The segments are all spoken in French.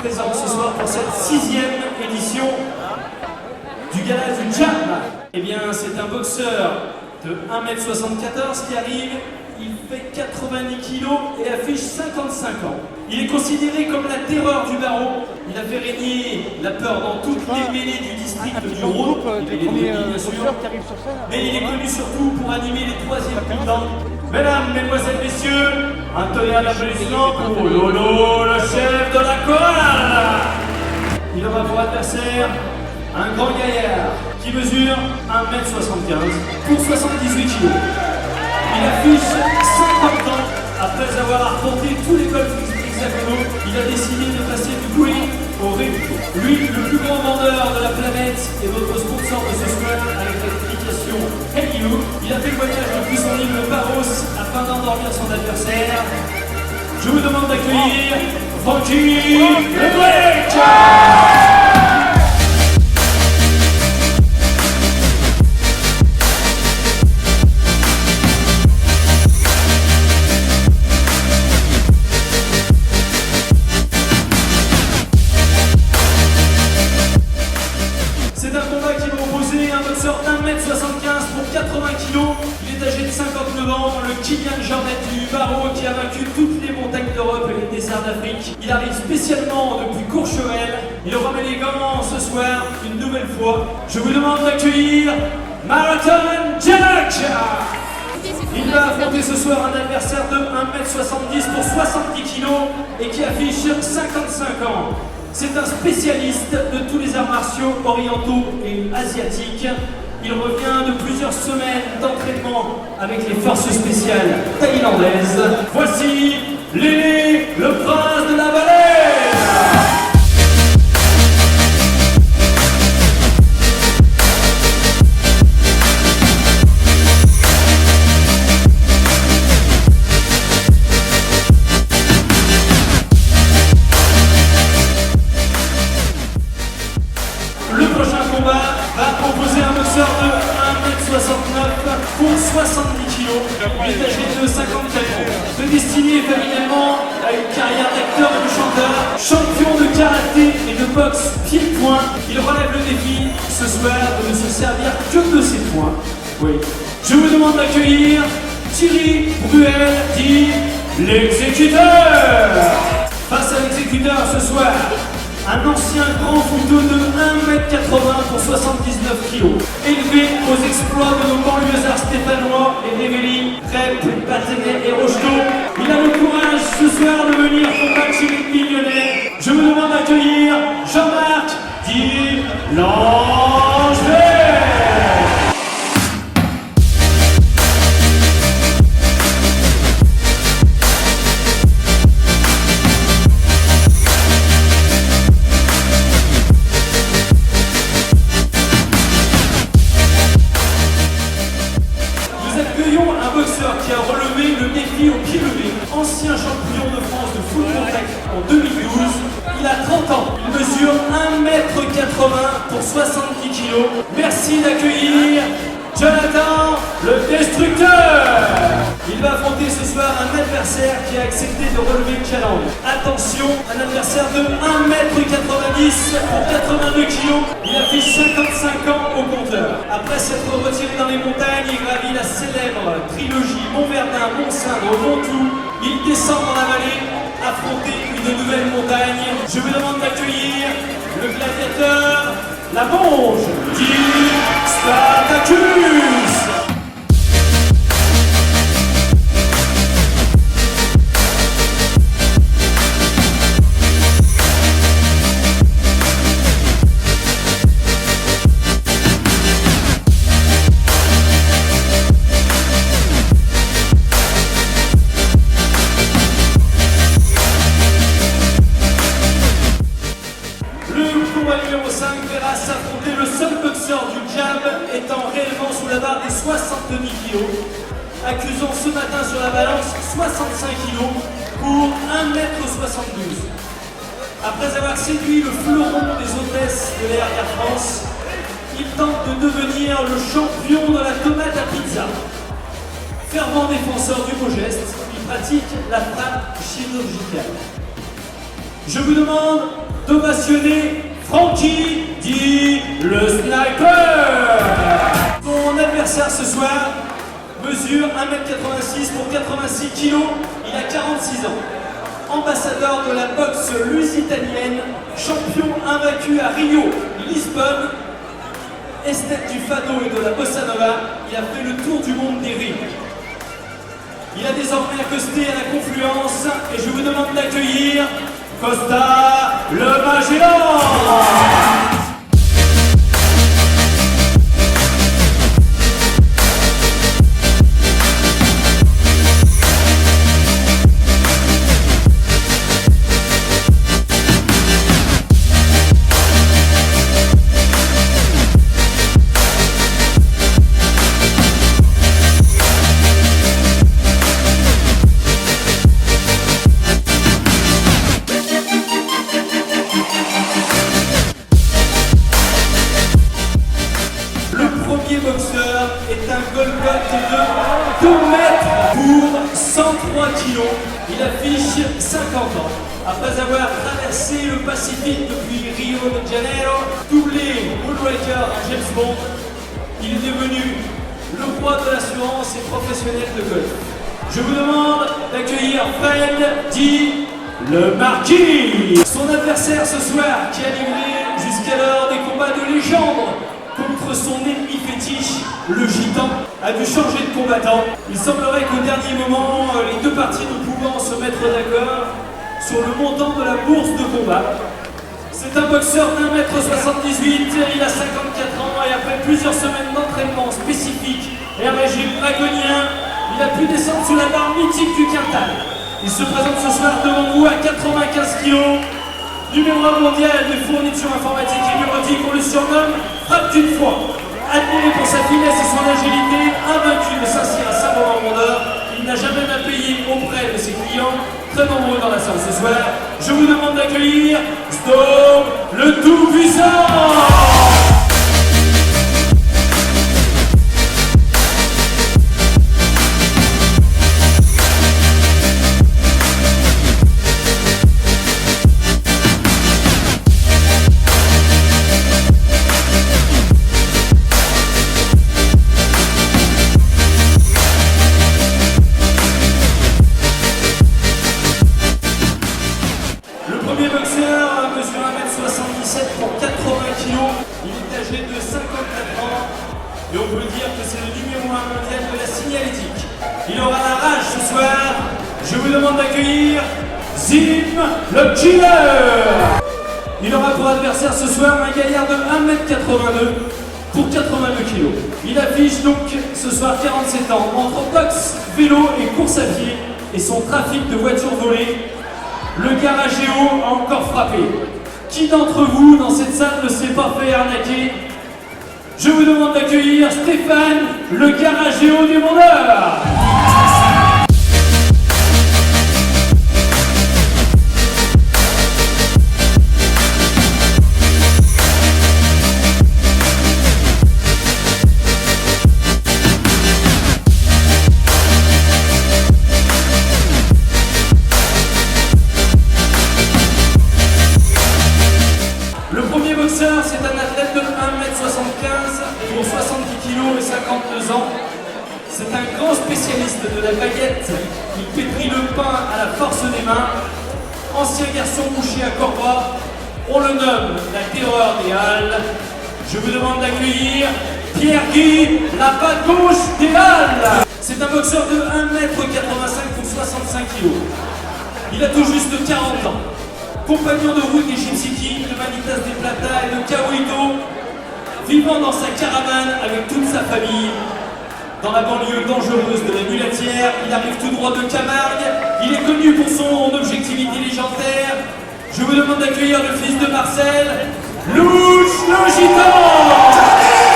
présente ce soir pour cette 6e édition du gala du Jam. Eh bien, c'est un boxeur de 1m74 qui arrive. Il fait 90 kg et affiche 55 ans. Il est considéré comme la terreur du barreau. Il a fait régner la peur dans toutes les mêlées du district du Rhône. Il est bien sûr. Mais il est connu surtout pour animer les 3e mi-temps. Mesdames, Mesdemoiselles, Messieurs, un tonnerre d'applaudissements pour Lolo, le chef de la chorale. Il aura pour adversaire un grand gaillard qui mesure 1m75 pour 78 kg. Il affiche 50 ans. Après avoir affronté tous les golfs hexagonaux, il a décidé de passer du green au ring. Lui, le plus grand vendeur de la planète et notre sponsor de ce soir avec l'application Hey You, il a fait le voyage depuis son île de Paros afin d'endormir son adversaire. Je vous demande d'accueillir Frankie le Break. Pour 80 kg, il est âgé de 59 ans, le Kylian Jornet du barreau qui a vaincu toutes les montagnes d'Europe et les déserts d'Afrique. Il arrive spécialement depuis Courchevel. Il remet les gants ce soir une nouvelle fois. Je vous demande d'accueillir Marathon Jack. Il va affronter ce soir un adversaire de 1m70 pour 70 kg et qui affiche 55 ans. C'est un spécialiste de tous les arts martiaux orientaux et asiatiques. Il revient de plusieurs semaines d'entraînement avec les forces spéciales thaïlandaises. Voici l'aîné, le prince de la vallée. Le prochain combat va proposer un boxeur de 1m69 pour 70 kg. Il est âgé de 54 ans. Destiné familialement à une carrière d'acteur et de chanteur, champion de karaté et de boxe pied-point, il relève le défi ce soir de ne se servir que de ses poings. Oui. Je vous demande d'accueillir Thierry Bruel, dit l'exécuteur. Face à l'exécuteur ce soir, un ancien grand footeux de 1m80 pour 79 kg, élevé aux exploits de nos banlieusards stéphanois et Révéli, Rep, Patenay et Rocheteau. Il a le courage ce soir de venir combattre chez les millionnaires. Je vous demande d'accueillir Jean-Marc dit l'Ange Vert. Qui a relevé le défi au pied levé, ancien champion de France de foot contact en 2012. Il a 30 ans, il mesure 1m80 pour 70 kg. Merci d'accueillir Jonathan le Destructeur. Il va affronter ce soir un adversaire qui a accepté de relever le challenge. Attention, un adversaire de 1m90 pour 82 kg. Il affiche 55 ans au compteur. Après s'être retiré dans les montagnes, il gravit la célèbre trilogie Mont-Verdun, Mont-Cindre, Mont-Tout. Il descend dans la vallée, affronter une nouvelle montagne. Je vous demande d'accueillir le gladiateur, la Monge, dit Spartacus. Numéro 5 verra s'affronter le seul boxeur du Jam étant réellement sous la barre des 70 kg, accusant ce matin sur la balance 65 kg pour 1m72. Après avoir séduit le fleuron des hôtesses de l'Air France, il tente de devenir le champion de la tomate à pizza. Fervent défenseur du beau geste, il pratique la frappe chirurgicale. Je vous demande d'ovationner Frankie dit le sniper. Son adversaire ce soir mesure 1m86 pour 86 kg, il a 46 ans. Ambassadeur de la boxe lusitanienne, champion invaincu à Rio, Lisbonne, esthète du fado et de la bossa nova, il a fait le tour du monde des rires. Il a désormais accosté à la Confluence et je vous demande d'accueillir Costa le Magellan. Boxeur est un Golgoth de 2 mètres pour 103 kg. Il affiche 50 ans. Après avoir traversé le Pacifique depuis Rio de Janeiro, doublé Moonraker à James Bond, il est devenu le roi de l'assurance et professionnel de golf. Je vous demande d'accueillir Fred dit le Marquis. Son adversaire ce soir, qui a livré jusqu'alors des combats de légende contre son ennemi fétiche, le gitan, a dû changer de combattant. Il semblerait qu'au dernier moment, les deux parties ne pouvant se mettre d'accord sur le montant de la bourse de combat. C'est un boxeur d'1m78, il a 54 ans et après plusieurs semaines d'entraînement spécifique et un régime dragonien, il a pu descendre sous la barre mythique du quintal. Il se présente ce soir devant vous à 95 kg. Numéro 1 mondial de fourniture informatique et bureautique, on le surnomme Frappe d'une fois. Admiré pour sa finesse et son agilité, invaincu de Saint-Cyr à Saint-Romain-Vendeur, il n'a jamais payé auprès de ses clients, très nombreux dans la salle ce soir. Je vous demande d'accueillir Storm le Tout-Puissant. Pour 80 kg, il est âgé de 54 ans et on peut dire que c'est le numéro 1 mondial de la signalétique. Il aura la rage ce soir. Je vous demande d'accueillir Zim le Killer. Il aura pour adversaire ce soir un gaillard de 1m82 pour 82 kg. Il affiche donc ce soir 47 ans entre boxe, vélo et course à pied et son trafic de voitures volées. Le garagéo a encore frappé. Qui d'entre vous dans cette salle ne s'est pas fait arnaquer? Je vous demande d'accueillir Stéphane, le garagéo des vendeurs. C'est un athlète de 1m75 pour 70 kg et 52 ans. C'est un grand spécialiste de la baguette. Il pétrit le pain à la force des mains. Ancien garçon bouché à Corba, on le nomme la terreur des Halles. Je vous demande d'accueillir Pierre-Guy, la patte gauche des Halles. C'est un boxeur de 1m85 pour 65 kg. Il a tout juste 40 ans. Compagnon de route des Gypsy Kings, de Manitas des Plata et de Kawaito, vivant dans sa caravane avec toute sa famille, dans la banlieue dangereuse de la Mulatière. Il arrive tout droit de Camargue, il est connu pour son objectivité légendaire. Je vous demande d'accueillir le fils de Marcel, Louche le Gitan.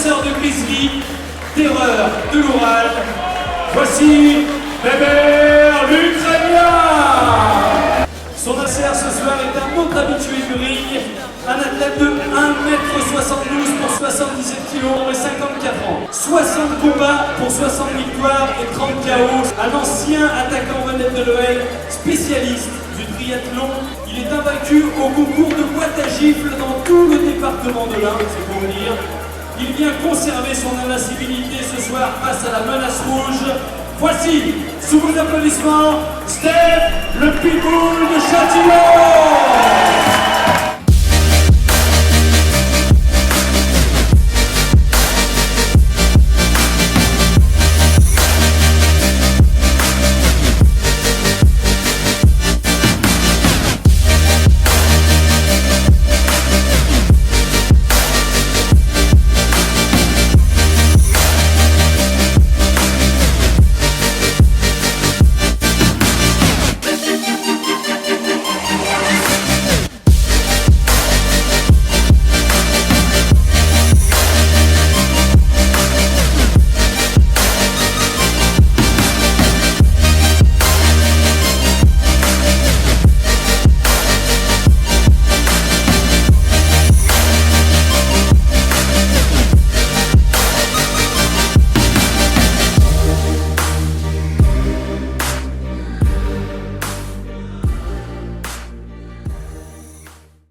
chasseur de grizzly, terreur de l'Oural. Voici Bébert l'Ukrainien. Son adversaire ce soir est un autre habitué du ring, un athlète de 1m72 pour 77 kg et 54 ans. 60 combats pour 60 victoires et 30 KO. Un ancien attaquant vedette de l'OL, spécialiste du triathlon. Il est invaincu au concours de boîte à gifles dans tout le département de l'Ain, c'est pour vous dire. Il vient conserver son invincibilité ce soir face à la menace rouge. Voici, sous vos applaudissements, Steph, le pitbull de Châtillon.